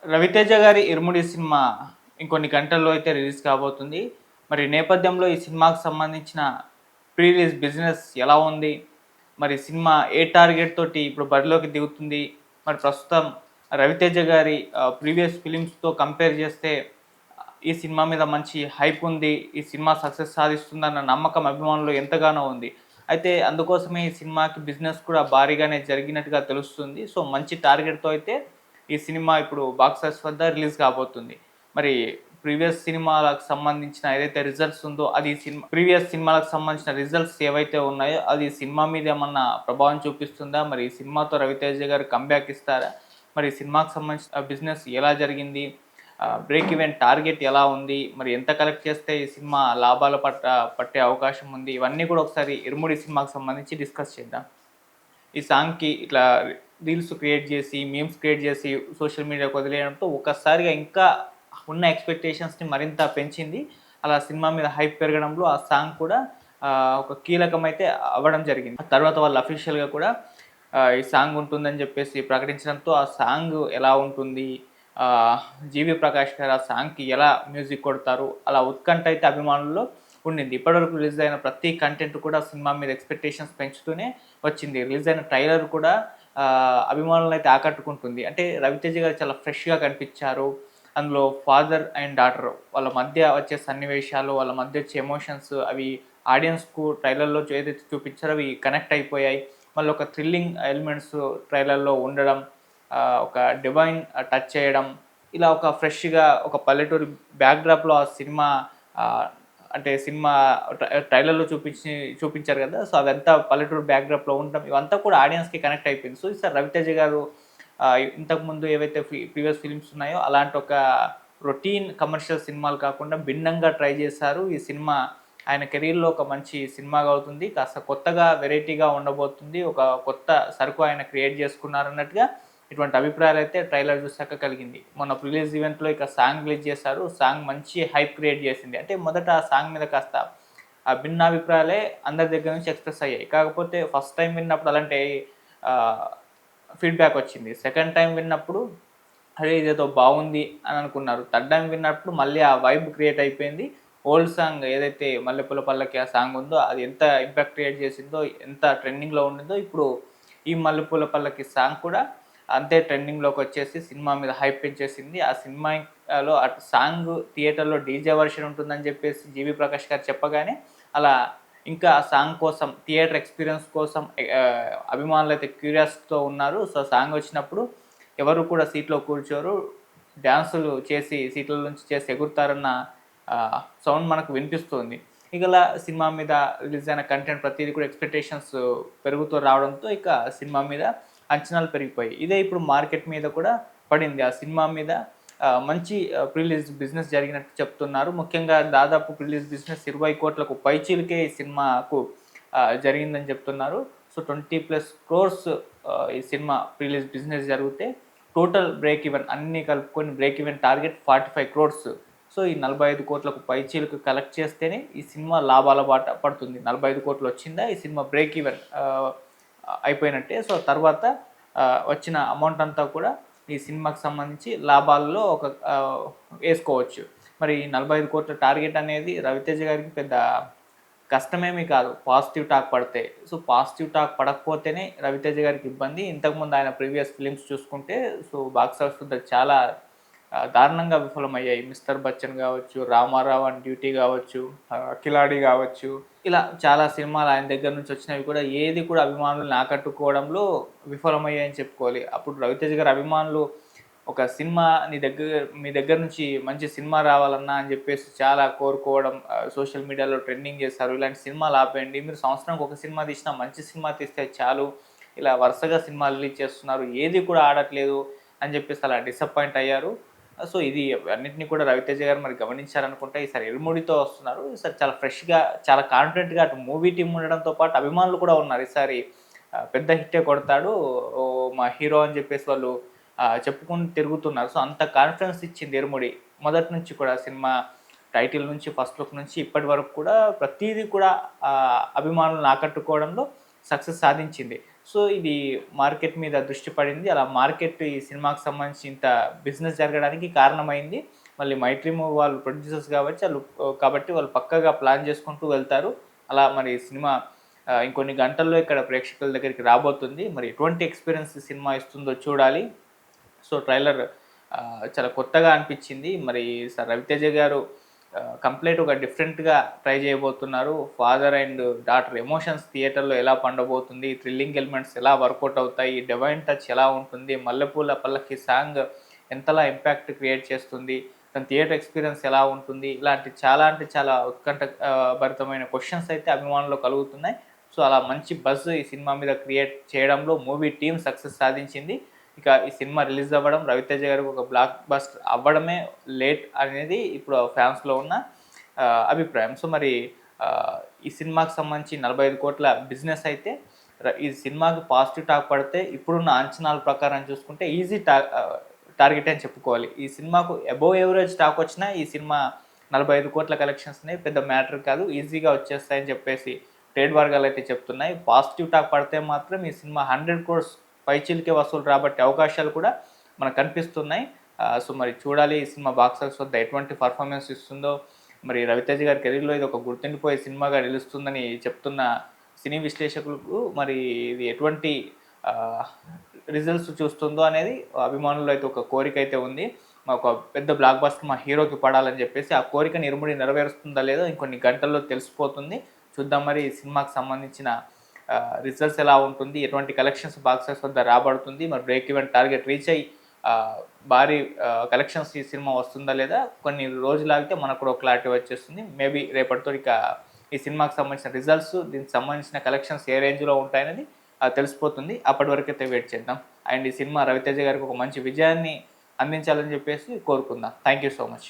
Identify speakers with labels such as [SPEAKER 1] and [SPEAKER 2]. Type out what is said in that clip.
[SPEAKER 1] రవితేజ గారి 'ఇరుముడి' సినిమా ఇంకొన్ని గంటల్లో అయితే రిలీజ్ కాబోతుంది. మరి నేపథ్యంలో ఈ సినిమాకు సంబంధించిన ప్రీ రిలీజ్ బిజినెస్ ఎలా ఉంది? మరి సినిమా ఏ టార్గెట్ తోటి ఇప్పుడు బరిలోకి దిగుతుంది? మరి ప్రస్తుతం రవితేజ గారి ప్రీవియస్ ఫిలిమ్స్‌తో కంపేర్ చేస్తే ఈ సినిమా మీద మంచి హైప్ ఉంది. ఈ సినిమా సక్సెస్ సాధిస్తుందన్న నమ్మకం అభిమానుల్లో ఎంతగానో ఉంది. అయితే అందుకోసమే ఈ సినిమాకి బిజినెస్ కూడా భారీగానే జరిగినట్టుగా తెలుస్తుంది. సో, మంచి టార్గెట్‌తో అయితే ఈ సినిమా ఇప్పుడు బాక్స్ ఆఫీస్ వద్ద రిలీజ్ కాబోతుంది. మరి ప్రీవియస్ సినిమాలకు సంబంధించిన ఏదైతే రిజల్ట్స్ ఉందో అది ప్రీవియస్ సినిమాలకు సంబంధించిన రిజల్ట్స్ ఏవైతే ఉన్నాయో అది సినిమా మీద ఏమన్నా ప్రభావం చూపిస్తుందా? మరి ఈ సినిమాతో రవితేజ గారు కమ్‌బ్యాక్ ఇస్తారా? మరి ఈ సినిమాకి సంబంధించిన బిజినెస్ ఎలా జరిగింది? బ్రేక్ ఈవెన్ టార్గెట్ ఎలా ఉంది? మరి ఎంత కలెక్ట్ చేస్తే ఈ సినిమా లాభాల పట్టే అవకాశం ఉంది? ఇవన్నీ కూడా ఒకసారి 'ఇరుముడి' సినిమాకి సంబంధించి డిస్కస్ చేద్దాం. ఈ సాంగ్‌కి ఇట్లా రీల్స్ క్రియేట్ చేసి, మీమ్స్ క్రియేట్ చేసి సోషల్ మీడియాకి వదిలేయడంతో ఒక్కసారిగా ఇంకా ఉన్న ఎక్స్‌పెక్టేషన్స్‌ని మరింత పెంచింది. అలా సినిమా మీద హైప్ పెరగడంలో ఆ సాంగ్ కూడా ఒక కీలకమైతే అవ్వడం జరిగింది. ఆ తర్వాత వాళ్ళు అఫీషియల్‌గా కూడా ఈ సాంగ్ ఉంటుందని చెప్పేసి ప్రకటించడంతో ఆ సాంగ్ ఎలా ఉంటుంది? జీవి ప్రకాష్ గారు ఆ సాంగ్‌కి ఎలా మ్యూజిక్ కొడతారు? అలా ఉత్కంఠ అయితే అభిమానుల్లో ఉండింది. ఇప్పటివరకు రిలీజ్ అయిన ప్రతి కంటెంట్ కూడా సినిమా మీద ఎక్స్‌పెక్టేషన్స్ పెంచుతూనే వచ్చింది. రిలీజ్ అయిన ట్రైలర్ కూడా అభిమానులనైతే ఆకట్టుకుంటుంది. అంటే రవితేజ గారు చాలా ఫ్రెష్‌గా కనిపించారు. అందులో ఫాదర్ అండ్ డాటర్ వాళ్ళ మధ్య వచ్చే సన్నివేశాలు, వాళ్ళ మధ్య వచ్చే ఎమోషన్స్ అవి ఆడియన్స్‌కు ట్రైలర్‌లో ఏదైతే చూపించారో అవి కనెక్ట్ అయిపోయాయి. మళ్ళీ ఒక థ్రిల్లింగ్ ఎలిమెంట్స్ ట్రైలర్‌లో ఉండడం, ఒక డివైన్ టచ్ చేయడం, ఇలా ఒక ఫ్రెష్‌గా ఒక పల్లెటూరి బ్యాక్‌డ్రాప్‌లో ఆ సినిమా ఆహ్, అంటే సినిమా ట్రైలర్‌లో చూపించారు కదా! సో, అదంతా పల్లెటూరు బ్యాక్‌డ్రాప్‌లో ఉండడం ఇవంతా కూడా ఆడియన్స్‌కి కనెక్ట్ అయిపోయింది. సో, ఈసారి రవితేజ గారు ఇంతకుముందు ఏవైతే ప్రీవియస్ ఫిల్మ్స్ ఉన్నాయో అలాంటి ఒక రొటీన్ కమర్షియల్ సినిమాలు కాకుండా భిన్నంగా ట్రై చేశారు. ఈ సినిమా ఆయన కెరీర్‌లో ఒక మంచి సినిమాగా అవుతుంది. కాస్త కొత్తగా వెరైటీగా ఉండబోతుంది. ఒక కొత్త సరుకు ఆయన క్రియేట్ చేసుకున్నారన్నట్టుగా ఇటువంటి అభిప్రాయాలైతే ట్రైలర్ చూసాక కలిగింది. మొన్న రిలీజ్ ఈవెంట్‌లో ఇక సాంగ్ రిలీజ్ చేశారు. సాంగ్ మంచి హైప్ క్రియేట్ చేసింది. అంటే మొదట ఆ సాంగ్ మీద కాస్త భిన్నాభిప్రాయాలే అందరి దగ్గర నుంచి ఎక్స్‌ప్రెస్ అయ్యాయి. కాకపోతే ఫస్ట్ టైమ్ విన్నప్పుడు అలాంటి ఆహ్, ఫీడ్‌బ్యాక్ వచ్చింది. సెకండ్ టైమ్ విన్నప్పుడు అరే! ఇదేదో బాగుంది అని అనుకున్నారు. థర్డ్ టైమ్ విన్నప్పుడు మళ్ళీ ఆ వైబ్ క్రియేట్ అయిపోయింది. ఓల్డ్ సాంగ్ ఏదైతే 'మల్లెపూల పల్లకి' ఆ సాంగ్ ఉందో అది ఎంత ఇంపాక్ట్ క్రియేట్ చేసిందో, ఎంత ట్రెండింగ్‌లో ఉండిందో ఇప్పుడు ఈ 'మల్లెపూల పల్లకి' సాంగ్ కూడా అంతే ట్రెండింగ్‌లోకొచ్చేసి సినిమా మీద హైప్ పెంచేసింది. ఆ సినిమాలో అటు సాంగ్ థియేటర్‌లో డీజే వర్షన్ ఉంటుందని చెప్పేసి 'జీవి ప్రకాష్' గారు చెప్పగానే అలా ఇంకా ఆ సాంగ్ కోసం థియేటర్ ఎక్స్‌పీరియన్స్ కోసం అభిమానులైతే క్యూరియాసిటీతో ఉన్నారు. సో, సాంగ్ వచ్చినప్పుడు ఎవరు కూడా సీట్‌లో కూర్చోరు. డాన్సులు చేసి సీట్ల నుంచి చేసి ఎగురుతారన్న సౌండ్ మనకు వినిపిస్తుంది. ఇగలా సినిమా మీద రిలీజ్ అయిన కంటెంట్ ప్రతీది కూడా ఎక్స్‌పెక్టేషన్స్ పెరుగుతూ రావడంతో ఇక సినిమా మీద అంచనాలు పెరిగిపోయాయి. ఇదే ఇప్పుడు మార్కెట్ మీద కూడా పడింది. ఆ సినిమా మీద మంచి ప్రీ రిలీజ్ బిజినెస్ జరిగినట్టు చెప్తున్నారు. ముఖ్యంగా దాదాపు ప్రీ రిలీజ్ బిజినెస్ 20,00,00,000 పైచిలుకే ఈ సినిమాకు జరిగిందని చెప్తున్నారు. సో, 20+ క్రోర్స్ ఈ సినిమా ప్రీ రిలీజ్ బిజినెస్ జరిగితే టోటల్ బ్రేక్ ఈవెన్ అన్నీ కలుపుకొని break even target 45 crores. So, ఈ 45,00,00,000 పైచిలుకు కలెక్ట్ చేస్తేనే ఈ సినిమా లాభాల బాట పడుతుంది. 45,00,00,000 వచ్చిందా ఈ సినిమా బ్రేక్ ఈవెన్ అయిపోయినట్టే. సో, తర్వాత వచ్చిన అమౌంట్ అంతా కూడా ఈ సినిమాకి సంబంధించి లాభాల్లో ఒక ఏసుకోవచ్చు. మరి ఈ 45,00,00,000 టార్గెట్ అనేది రవితేజ గారికి పెద్ద కష్టమేమి కాదు. పాజిటివ్ టాక్ పడితే. సో, పాజిటివ్ టాక్ పడకపోతేనే రవితేజ గారికి ఇబ్బంది. ఇంతకుముందు ఆయన ప్రీవియస్ ఫిలిమ్స్ చూసుకుంటే సో, బాక్స్ ఆఫీస్ వద్ద చాలా దారుణంగా విఫలమయ్యాయి. 'మిస్టర్ బచ్చన్' గావచ్చు, 'రామారావు ఆన్ డ్యూటీ' గావచ్చు, 'కిలాడి' గావచ్చు. ఇలా చాలా సినిమాలు ఆయన దగ్గర నుంచి వచ్చినవి కూడా ఏది కూడా అభిమానుల్ని ఆకట్టుకోవడంలో విఫలమయ్యాయని చెప్పుకోవాలి. అప్పుడు రవితేజ గారి అభిమానులు ఒక సినిమా మీ దగ్గర నుంచి మంచి సినిమా రావాలన్నా అని జెప్పేసి చాలా కోరుకోవడం, సోషల్ మీడియాలో ట్రెండింగ్ చేశారు. ఇలాంటి సినిమాలు ఆపేయండి. మీరు సంవత్సరానికి ఒక సినిమా తీసినా మంచి సినిమా తీస్తే చాలు. ఇలా వరుసగా సినిమాలు రిలీజ్ చేస్తున్నారు. ఏది కూడా ఆడట్లేదు అని జెప్పేసి అలా డిసప్పాయింట్ అయ్యారు. సో, ఇది అన్నిటిని కూడా రవితేజ గారు మరి గమనించారనుకుంటా ఈసారి 'ఇరుముడి'తో వస్తున్నారు. ఈసారి చాలా ఫ్రెష్‌గా, చాలా కాన్ఫిడెంట్‌గా అటు మూవీ టీమ్ ఉండడంతో పాటు అభిమానులు కూడా ఉన్నారు. ఈసారి పెద్ద హిట్టే కొడతాడు. ఓహ్! మా హీరో అని జెప్పేసి వాళ్ళు చెప్పుకొని తిరుగుతున్నారు. సో, అంత కాన్ఫిడెన్స్ ఇచ్చింది 'ఇరుముడి'. మొదటి నుంచి కూడా సినిమా టైటిల్ నుంచి, ఫస్ట్ లుక్ నుంచి ఇప్పటి వరకు కూడా ప్రతీది కూడా అభిమానులను ఆకట్టుకోవడంలో సక్సెస్ సాధించింది. సో ఇది మార్కెట్ మీద దృష్టి పడింది. అలా మార్కెట్ ఈ సినిమాకి సంబంధించి ఇంత బిజినెస్ జరగడానికి కారణమైంది. మళ్ళీ మైత్రి మూవీ వాళ్ళు ప్రొడ్యూసర్స్ కాబట్టి వాళ్ళు పక్కాగా ప్లాన్ చేసుకుంటూ వెళ్తారు. అలా మరి సినిమా ఇంకొన్ని గంటల్లో ఇక్కడ ప్రేక్షకుల దగ్గరికి రాబోతుంది. మరి ఎటువంటి ఎక్స్పీరియన్స్ సినిమా ఇస్తుందో చూడాలి. సో ట్రైలర్ చాలా కొత్తగా అనిపించింది. మరి రవితేజ గారు కంప్లీట్ ఒక డిఫరెంట్గా ట్రై చేయబోతున్నారు. ఫాదర్ అండ్ డాటర్ ఎమోషన్స్ థియేటర్లో ఎలా పండబోతుంది, థ్రిల్లింగ్ ఎలిమెంట్స్ ఎలా వర్కౌట్ అవుతాయి, డివైన్ టచ్ ఎలా ఉంటుంది, మల్లెపూల పల్లకి సాంగ్ ఎంతలా ఇంపాక్ట్ క్రియేట్ చేస్తుంది, తన థియేటర్ ఎక్స్పీరియన్స్ ఎలా ఉంటుంది, ఇలాంటి చాలా అంటే చాలా ఉత్కంఠ భరితమైన క్వశ్చన్స్ అయితే అభిమానులు కలుగుతున్నాయి. సో అలా మంచి బజ్ ఈ సినిమా మీద క్రియేట్ చేయడంలో మూవీ టీమ్ సక్సెస్ సాధించింది. ఇక ఈ సినిమా రిలీజ్ అవ్వడం, రవితేజ గారికి ఒక బ్లాక్ బస్టర్ అవ్వడమే లేట్ అనేది ఇప్పుడు ఫ్యాన్స్లో ఉన్న అభిప్రాయం. సో మరి ఈ సినిమాకి సంబంధించి 45 కోట్ల బిజినెస్ అయితే ఈ సినిమాకి పాజిటివ్ టాక్ పడితే ఇప్పుడున్న అంచనాల ప్రకారం చూసుకుంటే ఈజీ టార్గెట్ అని చెప్పుకోవాలి. ఈ సినిమాకు అబోవ్ యావరేజ్ టాక్ వచ్చినా ఈ సినిమా 45 కోట్ల కలెక్షన్స్ అనేవి పెద్ద మ్యాటర్ కాదు, ఈజీగా వచ్చేస్తాయని చెప్పేసి ట్రేడ్ వర్గాలు అయితే చెప్తున్నాయి. పాజిటివ్ టాక్ పడితే మాత్రం ఈ సినిమా 100 crores పైచీలకే వసూలు రాబట్టే అవకాశాలు కూడా మనకు కనిపిస్తున్నాయి. సో మరి చూడాలి ఈ సినిమా బాక్స్ ఆఫీస్ వద్ద ఎటువంటి పర్ఫార్మెన్స్ ఇస్తుందో. మరి రవితేజ గారి కెరీర్లో ఇది ఒక గుర్తుండిపోయే సినిమాగా నిలుస్తుందని చెప్తున్న సినీ విశ్లేషకులకు మరి ఇది ఎటువంటి రిజల్ట్స్ చూస్తుందో అనేది అభిమానుల్లో అయితే ఒక కోరిక అయితే ఉంది. ఒక పెద్ద బ్లాక్ బస్టర్ మా హీరోకి పడాలని చెప్పేసి ఆ కోరికని ఇరుముడి నెరవేరుస్తుందా లేదో ఇంకొన్ని గంటల్లో తెలిసిపోతుంది. చూద్దాం మరి ఈ సినిమాకి సంబంధించిన రిజల్ట్స్ ఎలా ఉంటుంది, ఎటువంటి కలెక్షన్స్ బాక్స్ ఆఫీస్ వద్ద రాబడుతుంది, మరి బ్రేక్ ఈవెన్ టార్గెట్ రీచ్ అయ్యి భారీ కలెక్షన్స్ ఈ సినిమా వస్తుందా లేదా కొన్ని రోజులు ఆగితే మనకు కూడా క్లారిటీ వచ్చేస్తుంది. మేబీ రేపటితో ఇక ఈ సినిమాకి సంబంధించిన రిజల్ట్స్, దీనికి సంబంధించిన కలెక్షన్స్ ఏ రేంజ్లో ఉంటాయనేది తెలిసిపోతుంది. అప్పటి వరకు అయితే వెయిట్ చేద్దాం. అండ్ ఈ సినిమా రవితేజ గారికి ఒక మంచి విజయాన్ని అందించాలని చెప్పేసి కోరుకుందాం. Thank you so much.